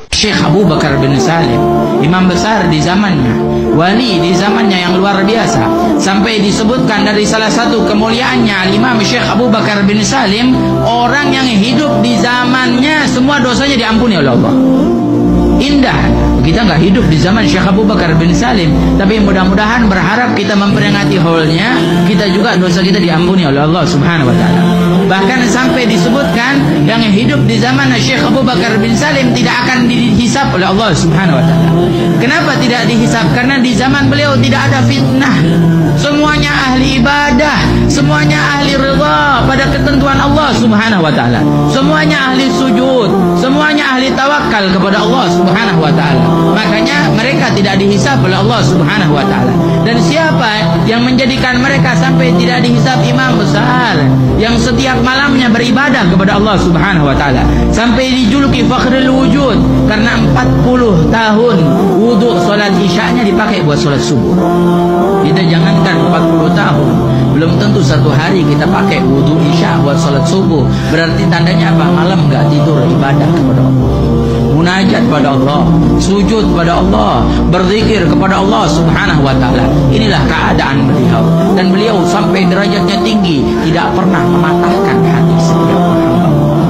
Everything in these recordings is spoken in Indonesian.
Syekh Abu Bakar bin Salim, imam besar di zamannya, wali di zamannya yang luar biasa, sampai disebutkan dari salah satu kemuliaannya Imam Syekh Abu Bakar bin Salim, orang yang hidup di zamannya semua dosanya diampuni oleh Allah. Indah. Kita nggak hidup di zaman Syekh Abu Bakar bin Salim, tapi mudah-mudahan berharap kita memperingati haulnya, kita juga dosa kita diampuni oleh Allah Subhanahu wa taala. Bahkan sampai disebutkan yang hidup di zaman Syekh Abu Bakar bin Salim tidak akan dihisab oleh Allah Subhanahu wa taala. Kenapa tidak dihisab? Karena di zaman beliau tidak ada fitnah. Semuanya ahli ibadah, semuanya ahli ridha pada ketentuan Allah Subhanahu wa taala. Semuanya ahli sujud, semuanya ahli tawakal kepada Allah Subhanahu wa taala. Makanya mereka tidak dihisab oleh Allah Subhanahu wa taala. Dan siapa yang menjadikan mereka sampai tidak dihisab? Imam besar yang setiap malamnya beribadah kepada Allah Subhanahu wa taala, sampai dijuluki fakhrul wujud karena 40 tahun wudu salat isyanya dipakai buat salat subuh. Kita jangankan 40 tahun, belum tentu satu hari kita pakai wudu isya buat salat subuh. Berarti tandanya apa? Malam enggak tidur ibadah kepada Allah, munajat pada Allah, sujud pada Allah, berzikir kepada Allah Subhanahu wa taala. Inilah keadaan beliau, dan beliau sampai derajatnya tinggi, tidak pernah mematahkan hati setiap hamba Allah,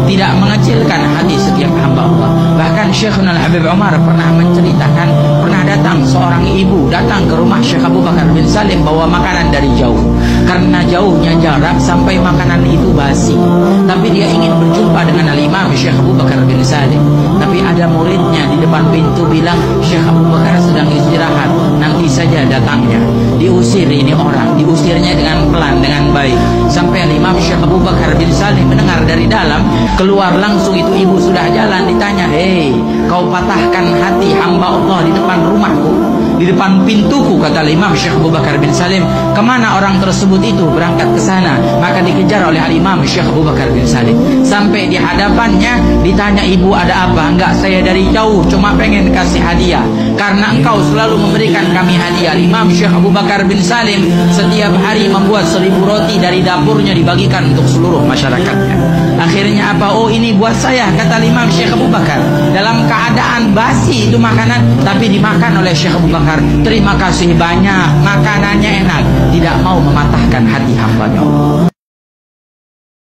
tidak mengecilkan hati setiap hamba Allah. Bahkan Syekhuna Al-Habib Umar pernah menceritakan, pernah datang seorang ibu datang ke rumah Syekh Abu Bakar bin Salim bawa makanan dari jauh. Karena jauhnya jarak sampai makanan itu basi, tapi dia ingin berjumpa dengan Al-Imam Syekh Abu Bakar bin Salim. Tapi ada muridnya di depan pintu bilang, Syekh Abu Bakar sedang istirahat, nanti saja datangnya. Diusir ini orang, diusirnya dengan pelan, dengan baik. Sampai Al-Imam Syekh Abu Bakar bin Salim mendengar dari dalam, keluar langsung itu ibu sudah jalan, ditanya, hei, kau patahkan hati hamba Allah di depan rumahku, di depan pintuku, kata Imam Syekh Abu Bakar bin Salim. Kemana orang tersebut itu? Berangkat ke sana. Maka dikejar oleh Imam Syekh Abu Bakar bin Salim. Sampai di hadapannya ditanya, ibu ada apa? Enggak, saya dari jauh cuma pengen kasih hadiah, karena engkau selalu memberikan kami hadiah. Imam Syekh Abu Bakar bin Salim setiap hari membuat 1000 roti dari dapurnya dibagikan untuk seluruh masyarakatnya. Akhirnya apa? Oh, ini buat saya, kata Imam Syekh Abu Bakar. Dalam keadaan basi itu makanan, tapi dimakan oleh Syekh Abu Bakar. Terima kasih banyak, makanannya enak. Tidak mau mematahkan hati hamba-Nya Allah.